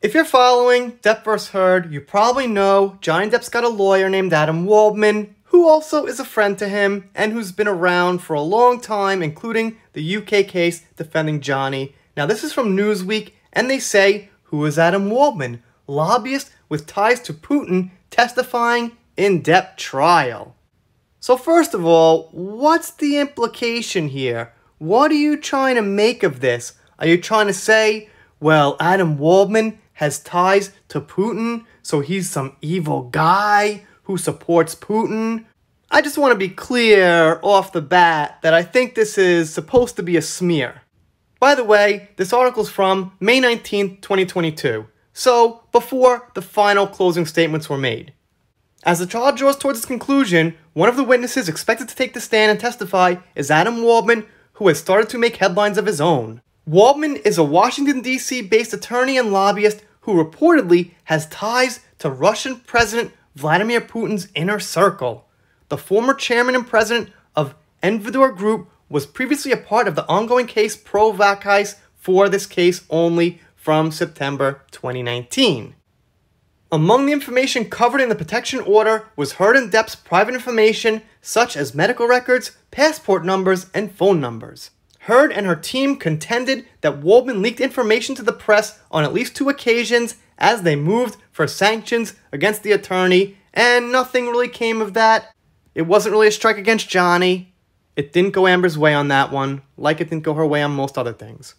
If you're following Depp vs. Heard, you probably know Johnny Depp's got a lawyer named Adam Waldman, who also is a friend to him and who's been around for a long time, including the UK case defending Johnny. Now this is from Newsweek, and they say, who is Adam Waldman? Lobbyist with ties to Putin testifying in Depp trial. So first of all, what's the implication here? What are you trying to make of this? Are you trying to say, well, Adam Waldman has ties to Putin, so he's some evil guy who supports Putin? I just want to be clear off the bat that I think this is supposed to be a smear. By the way, this article's from May 19th, 2022, so before the final closing statements were made. As the trial draws towards its conclusion, one of the witnesses expected to take the stand and testify is Adam Waldman, who has started to make headlines of his own. Waldman is a Washington, D.C. based attorney and lobbyist who reportedly has ties to Russian President Vladimir Putin's inner circle. The former chairman and president of Envidor Group was previously a part of the ongoing case pro Vakais for this case only from September 2019. Among the information covered in the protection order was Heard and Depp's private information such as medical records, passport numbers, and phone numbers. Heard and her team contended that Waldman leaked information to the press on at least 2 occasions as they moved for sanctions against the attorney, and nothing really came of that. It wasn't really a strike against Johnny. It didn't go Amber's way on that one, like it didn't go her way on most other things.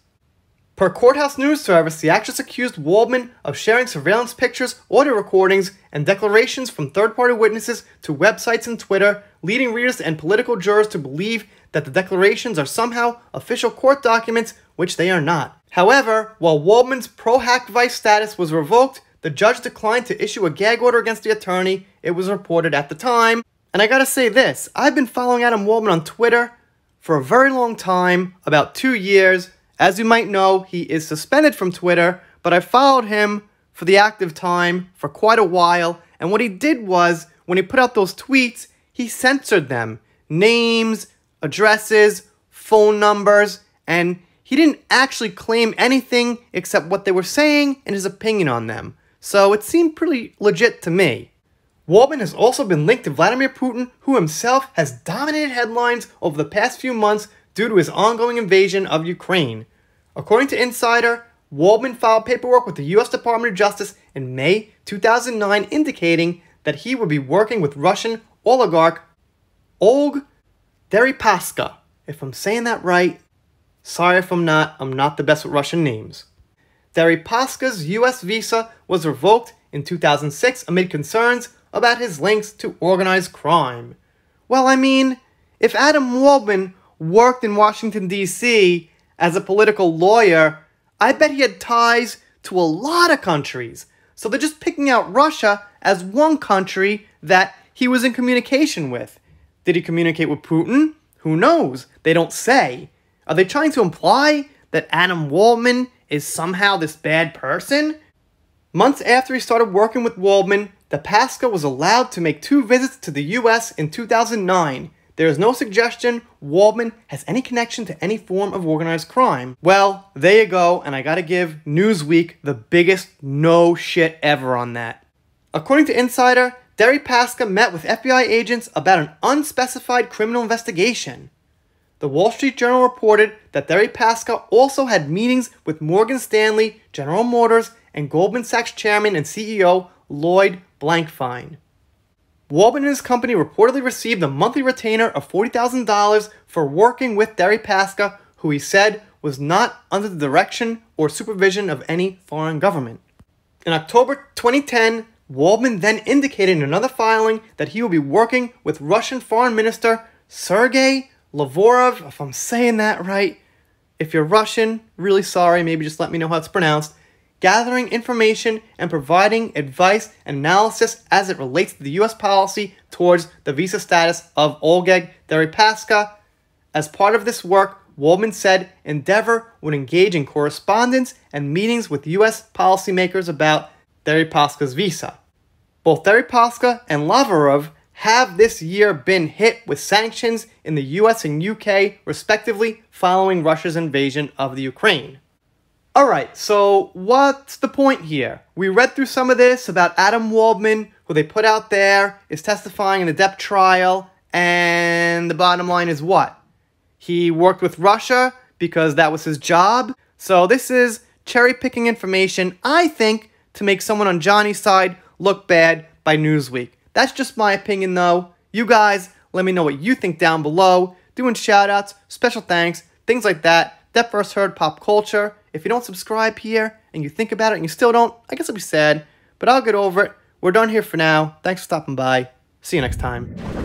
Per Courthouse News Service, the actress accused Waldman of sharing surveillance pictures, audio recordings, and declarations from third-party witnesses to websites and Twitter, leading readers and political jurors to believe that the declarations are somehow official court documents, which they are not. However, while Waldman's pro-hack vice status was revoked, the judge declined to issue a gag order against the attorney. It was reported at the time. And I gotta say this, I've been following Adam Waldman on Twitter for a very long time, about 2 years. As you might know, he is suspended from Twitter, but I followed him for the active time for quite a while, and what he did was, when he put out those tweets, he censored them. Names, addresses, phone numbers, and he didn't actually claim anything except what they were saying and his opinion on them. So it seemed pretty legit to me. Waldman has also been linked to Vladimir Putin, who himself has dominated headlines over the past few months due to his ongoing invasion of Ukraine. According to Insider, Waldman filed paperwork with the U.S. Department of Justice in May 2009 indicating that he would be working with Russian oligarch Oleg Deripaska. If I'm saying that right, sorry if I'm not the best with Russian names. Deripaska's U.S. visa was revoked in 2006 amid concerns about his links to organized crime. Well, I mean, if Adam Waldman worked in Washington, D.C. as a political lawyer, I bet he had ties to a lot of countries. So they're just picking out Russia as one country that he was in communication with. Did he communicate with Putin? Who knows? They don't say. Are they trying to imply that Adam Waldman is somehow this bad person? Months after he started working with Waldman, Deripaska was allowed to make 2 visits to the U.S. in 2009. There is no suggestion Waldman has any connection to any form of organized crime. Well, there you go, and I gotta give Newsweek the biggest no shit ever on that. According to Insider, Deripaska met with FBI agents about an unspecified criminal investigation. The Wall Street Journal reported that Deripaska also had meetings with Morgan Stanley, General Motors, and Goldman Sachs chairman and CEO Lloyd Blankfein. Waldman and his company reportedly received a monthly retainer of $40,000 for working with Deripaska, who he said was not under the direction or supervision of any foreign government. In October 2010, Waldman then indicated in another filing that he will be working with Russian Foreign Minister Sergei Lavrov, if I'm saying that right. If you're Russian, really sorry, maybe just let me know how it's pronounced. Gathering information and providing advice and analysis as it relates to the U.S. policy towards the visa status of Oleg Deripaska. As part of this work, Waldman said Endeavor would engage in correspondence and meetings with U.S. policymakers about Deripaska's visa. Both Deripaska and Lavrov have this year been hit with sanctions in the US and UK, respectively, following Russia's invasion of the Ukraine. Alright, so what's the point here? We read through some of this about Adam Waldman, who they put out there, is testifying in the Depp trial, and the bottom line is what? He worked with Russia because that was his job. So this is cherry-picking information, I think, to make someone on Johnny's side look bad by Newsweek. That's just my opinion, though. You guys, let me know what you think down below. Doing shout-outs, special thanks, things like that. Depp First Heard Pop Culture. If you don't subscribe here, and you think about it and you still don't, I guess I'll be sad. But I'll get over it. We're done here for now. Thanks for stopping by. See you next time.